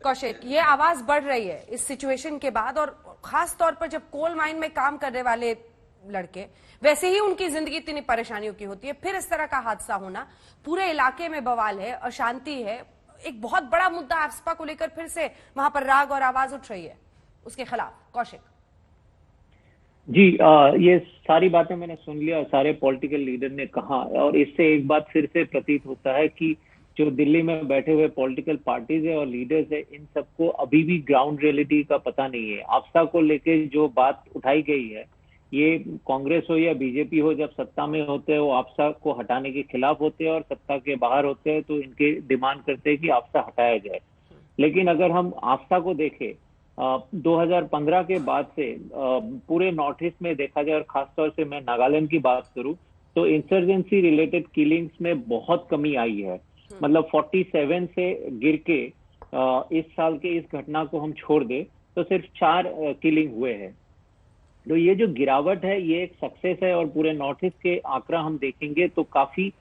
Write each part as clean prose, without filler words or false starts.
कौशिक, ये आवाज बढ़ रही है इस सिचुएशन के बाद, और खास तौर पर जब कोल माइन में काम करने वाले लड़के, वैसे ही उनकी जिंदगी इतनी परेशानियों की होती है, फिर इस तरह का हादसा होना, पूरे इलाके में बवाल है, अशांति है, एक बहुत बड़ा मुद्दा आफ्सपा को लेकर फिर से वहां पर राग और आवाज उठ रही है उसके खिलाफ। कौशिक जी, ये सारी बातें मैंने सुन लिया, सारे पॉलिटिकल लीडर ने कहा, और इससे एक बात फिर से प्रतीत होता है कि जो दिल्ली में बैठे हुए पॉलिटिकल पार्टीज है और लीडर्स है, इन सबको अभी भी ग्राउंड रियलिटी का पता नहीं है। आफ्सा को लेके जो बात उठाई गई है, ये कांग्रेस हो या बीजेपी हो, जब सत्ता में होते हैं वो आफ्सा को हटाने के खिलाफ होते हैं, और सत्ता के बाहर होते हैं तो इनके डिमांड करते हैं कि आफ्सा हटाया जाए। लेकिन अगर हम आफ्सा को देखें, 2015 के बाद से पूरे नॉर्थ ईस्ट में देखा जाए, और खासतौर से मैं नागालैंड की बात करूं, तो इंसर्जेंसी रिलेटेड किलिंग्स में बहुत कमी आई है। मतलब 47 से गिर के इस साल के इस घटना को हम छोड़ दे तो सिर्फ 4 किलिंग हुए हैं। तो ये जो गिरावट है ये एक सक्सेस है, और पूरे नॉर्थ ईस्ट के आंकड़ा हम देखेंगे तो काफी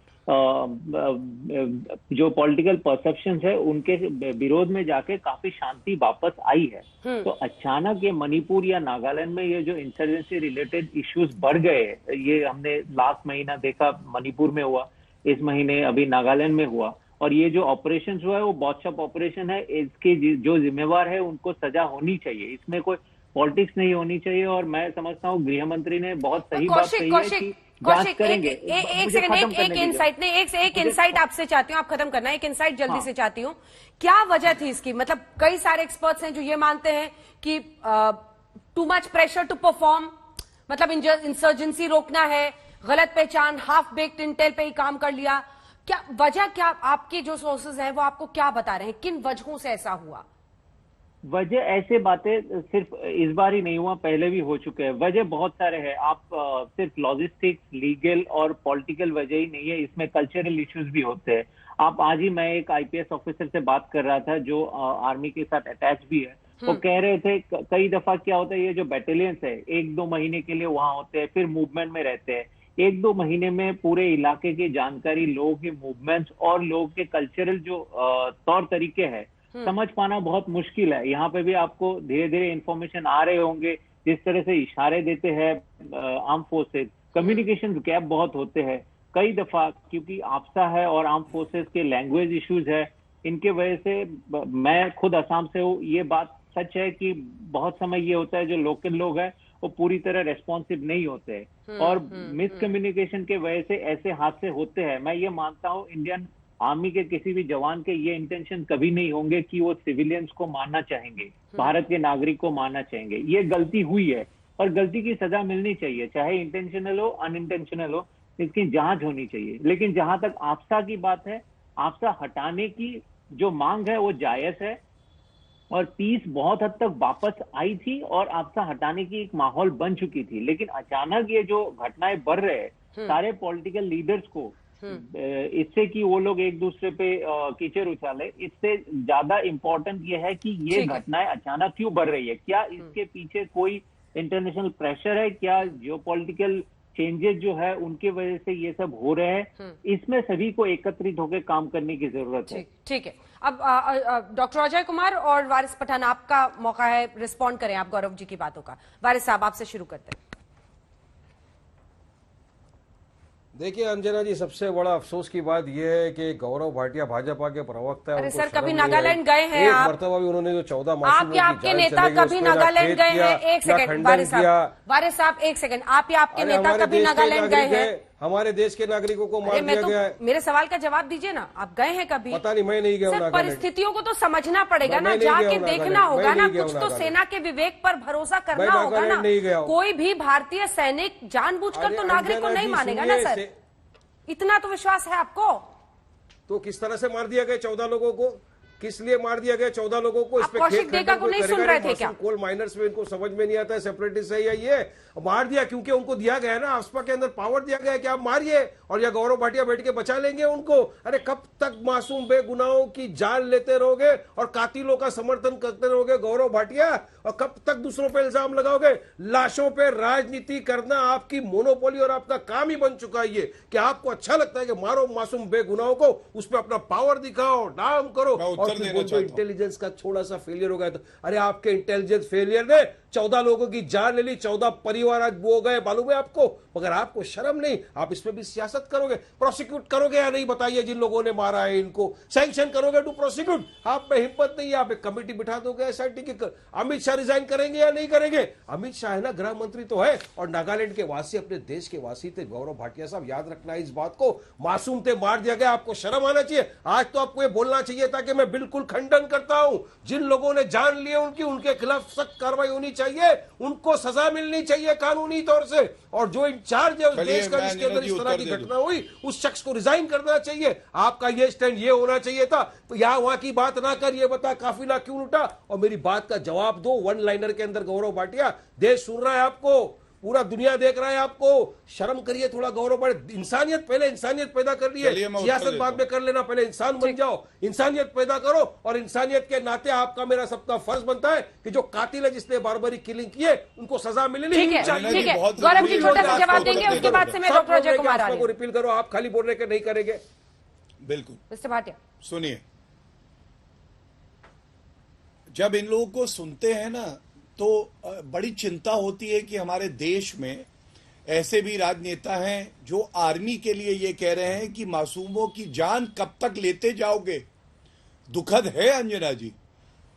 जो पॉलिटिकल परसेप्शन है उनके विरोध में जाके काफी शांति वापस आई है। तो अचानक ये मणिपुर या नागालैंड में ये जो इंसर्जेंसी रिलेटेड इश्यूज बढ़ गए, ये हमने लास्ट महीना देखा मणिपुर में हुआ, इस महीने अभी नागालैंड में हुआ, और ये जो ऑपरेशन हुआ है वो बॉटशॉप ऑपरेशन है। इसके जो जिम्मेवार है उनको सजा होनी चाहिए, इसमें कोई पॉलिटिक्स नहीं होनी चाहिए। और मैं समझता हूँ गृह मंत्री ने बहुत सही बात कही है कि जांच करेंगे। एक सेकंड, एक इंसाइट नहीं, एक इंसाइट आपसे चाहती हूँ, आप खत्म करना, एक इंसाइट जल्दी से चाहती हूँ। क्या वजह थी इसकी? मतलब कई सारे एक्सपर्ट्स हैं जो ये मानते हैं कि too much pressure to perform, मतलब इंसर्जेंसी रोकना है, गलत पहचान, हाफ बेक्ड इंटेल पे ही काम कर लिया। क्या वजह, क्या आपके जो सोर्सेज हैं वो आपको क्या बता रहे हैं, किन वजहों से ऐसा हुआ? वजह, ऐसे बातें सिर्फ इस बार ही नहीं हुआ, पहले भी हो चुके हैं। वजह बहुत सारे हैं, आप सिर्फ लॉजिस्टिक्स, लीगल और पॉलिटिकल वजह ही नहीं है, इसमें कल्चरल इश्यूज भी होते हैं। आप आज ही, मैं एक आईपीएस ऑफिसर से बात कर रहा था जो आर्मी के साथ अटैच भी है, वो कह रहे थे कई दफा क्या होता है, ये जो बटालियंस है 1-2 महीने के लिए वहां होते हैं, फिर मूवमेंट में रहते हैं। 1-2 महीने में पूरे इलाके की जानकारी, लोगों के मूवमेंट्स और लोगों के कल्चरल जो तौर तरीके हैं समझ पाना बहुत मुश्किल है। यहाँ पे भी आपको धीरे धीरे इंफॉर्मेशन आ रहे होंगे, जिस तरह से इशारे देते हैं आर्म फोर्सेस, कम्युनिकेशन गैप बहुत होते हैं कई दफा, क्योंकि आफ्सा है और आर्म फोर्सेस के लैंग्वेज इश्यूज है, इनके वजह से। मैं खुद असम से हूँ, ये बात सच है कि बहुत समय ये होता है जो लोकल लोग हैं वो पूरी तरह रेस्पॉन्सिव नहीं होते, और मिसकम्युनिकेशन के वजह से ऐसे हादसे होते हैं। मैं ये मानता हूँ इंडियन आर्मी के किसी भी जवान के ये इंटेंशन कभी नहीं होंगे कि वो सिविलियंस को मारना चाहेंगे, भारत के नागरिक को मारना चाहेंगे। ये गलती हुई है और गलती की सजा मिलनी चाहिए, चाहे इंटेंशनल हो अनइंटेंशनल हो, इसकी जांच होनी चाहिए। लेकिन जहां तक आफ्सा की बात है, आफ्सा हटाने की जो मांग है वो जायज है, और पीस बहुत हद तक वापस आई थी और आफ्सा हटाने की एक माहौल बन चुकी थी। लेकिन अचानक ये जो घटनाएं बढ़ रहे हैं, सारे पॉलिटिकल लीडर्स को इससे कि वो लोग एक दूसरे पे कीचड़ उछाले, इससे ज्यादा इंपॉर्टेंट ये है कि ये घटनाएं अचानक क्यों बढ़ रही है। क्या इसके पीछे कोई इंटरनेशनल प्रेशर है? क्या जियोपॉलिटिकल चेंजेस जो है उनके वजह से ये सब हो रहे हैं? इसमें सभी को एकत्रित होकर काम करने की जरूरत है। ठीक है। अब डॉक्टर अजय कुमार और वारिस पठान, आपका मौका है, रिस्पॉन्ड करें आप गौरव जी की बातों का। वारिस साहब, आपसे शुरू करते हैं। देखिए अंजना जी, सबसे बड़ा अफसोस की बात यह है कि गौरव भाटिया भाजपा के प्रवक्ता है। अरे सर, कभी नागालैंड गए हैं आप? मरतबा भी उन्होंने जो 14 मासूमों आपके नेता कभी नागालैंड गए हैं? एक सेकंड वारिस साहब, एक सेकंड, आप या आपके नेता कभी नागालैंड गए हैं? हमारे देश के नागरिकों को मार दिया गया है। मेरे सवाल का जवाब दीजिए ना, आप गए हैं कभी? पता नहीं, मैं नहीं गया हूं। परिस्थितियों को तो समझना पड़ेगा ना, जाके देखना होगा ना, कुछ तो सेना के विवेक पर भरोसा करना होगा ना। कोई भी भारतीय सैनिक जानबूझकर तो नागरिक को नहीं मानेगा ना सर, इतना तो विश्वास है आपको? तो किस तरह से मार दिया गया 14 लोगों को? किस लिए मार दिया गया 14 लोगों को? इस पे कौशिक देगा को नहीं सुन रहे थे क्या? कोल माइनर्स में इनको समझ में नहीं आता है सेपरेटिस्ट है या ये मार दिया, क्योंकि उनको दिया गया है ना, आफ्सपा के अंदर पावर दिया गया है कि आप मारिए और या गौरव भाटिया बैठ के बचा लेंगे उनको। अरे कब तक मासूम बेगुनाहों की जान लेते रहोगे और कातिलों का समर्थन करते रहोगे गौरव भाटिया? और कब तक दूसरों पे इल्जाम लगाओगे? लाशों पे राजनीति करना आपकी मोनोपोली और आपका काम ही बन चुका है ये, कि आपको अच्छा लगता है कि मारो मासूम बेगुनाहों को, उस पर अपना पावर दिखाओ, नाम करो, और फिर देना बोलते चाहता हूं। इंटेलिजेंस का थोड़ा सा फेलियर हो गया था। अरे आपके इंटेलिजेंस फेलियर ने 14 लोगों की जान ले ली, 14 परिवार आज वो गए, मालूम है आपको। मगर आपको शर्म नहीं, आप इसमें भी सियासत करोगे, प्रोसिक्यूट करोगे या नहीं बताइए। जिन लोगों ने मारा है इनको सैंक्शन करोगे टू प्रोसिक्यूट। आप में हिम्मत नहीं है, आप एक कमेटी बिठा दोगे एसआईटी की। अमित शाह रिजाइन करेंगे या नहीं करेंगे? अमित शाह है ना, गृह मंत्री तो है, और नागालैंड के वासी अपने देश के वासी थे। गौरव भाटिया साहब याद रखना है इस बात को, मासूम थे, मार दिया गया। आपको शर्म आना चाहिए। आज तो आपको ये बोलना चाहिए था कि मैं बिल्कुल खंडन करता हूं, जिन लोगों ने जान लिए उनके खिलाफ सख्त कार्रवाई होनी चाहिए, उनको सजा मिलनी चाहिए कानूनी तौर से। और जो इंचार्ज है उस चलिए, देश का मैं जिसके अंदर अंजना जी इस तरह की उत्तर दे घटना हुई, उस शख्स को रिजाइन करना चाहिए। आपका ये स्टैंड ये होना चाहिए था। तो यहां वहां की बात ना कर, ये बता काफिला क्यों लुटा, और मेरी बात का जवाब दो वन लाइनर के अंदर। गौरव भाटिया, देश सुन रहा है आपको, पूरा दुनिया देख रहा है आपको। शर्म करिए थोड़ा गौरव भाटिया। इंसानियत पहले, इंसानियत पैदा कर चलिए, लिए, मैं उत्तर सियासत देता बाद में कर लेना। पहले इंसान बन जाओ, इंसानियत पैदा करो। और इंसानियत के नाते आपका मेरा सबका फर्ज बनता है कि जो कातिल है, जिसने बारबारी किलिंग की है, उनको सजा मिलनी ठीक है, चाहिए। ठीक है। बहुत गौरव जी जरूरी छोटा है, सा आज जवाब को देंगे, उत्तर उसके बाद से मैं सब डॉक्टर अजय बोलने के कुमार आसमा को आर्य। रिपील करो, आप खाली बोल रहे कि नहीं करेंगे। बिल्कुल। मिस्टर भाटिया, सुनिए, जब इन लोगों को सुनते हैं ना तो बड़ी चिंता होती है कि हमारे देश में ऐसे भी राजनेता हैं जो आर्मी के लिए ये कह रहे हैं कि मासूमों की जान कब तक लेते जाओगे। दुखद है अंजना जी,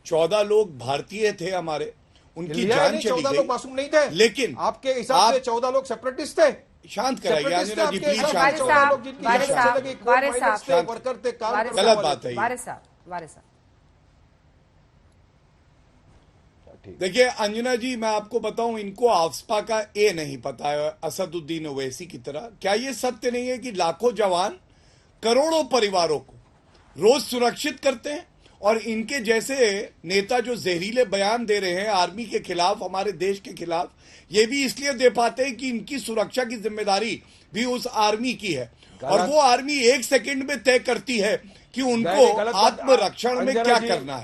14 लोग भारतीय थे हमारे, उनकी जान चली 14 गई। लोग मासूम नहीं थे, लेकिन आपके हिसाब से 14 लोग सेपरेटिस्ट थे। शांत कराइए सेपरेटिस्ट थे अंजना जी, आपके प्लीज हिसाब से, शांत 14 लोग कराइए। जिनकी वारिस जान साहब, चली गई, कोल वारिस माइनर्स थे, साहब, वर्कर थे, काम वारिस करने गलत वाले बात थे। है ये। वारिस साहब, वारिस साहब। देखिए अंजना जी, मैं आपको बताऊं, इनको आफ्सपा का ए नहीं पता है, असदुद्दीन ओवैसी की तरह। क्या ये सत्य नहीं है कि लाखों जवान करोड़ों परिवारों को रोज सुरक्षित करते हैं, और इनके जैसे नेता जो जहरीले बयान दे रहे हैं आर्मी के खिलाफ, हमारे देश के खिलाफ, ये भी इसलिए दे पाते हैं कि इनकी सुरक्षा की जिम्मेदारी भी उस आर्मी की है, और वो आर्मी 1 सेकंड में तय करती है कि उनको आत्मरक्षण में क्या करना है।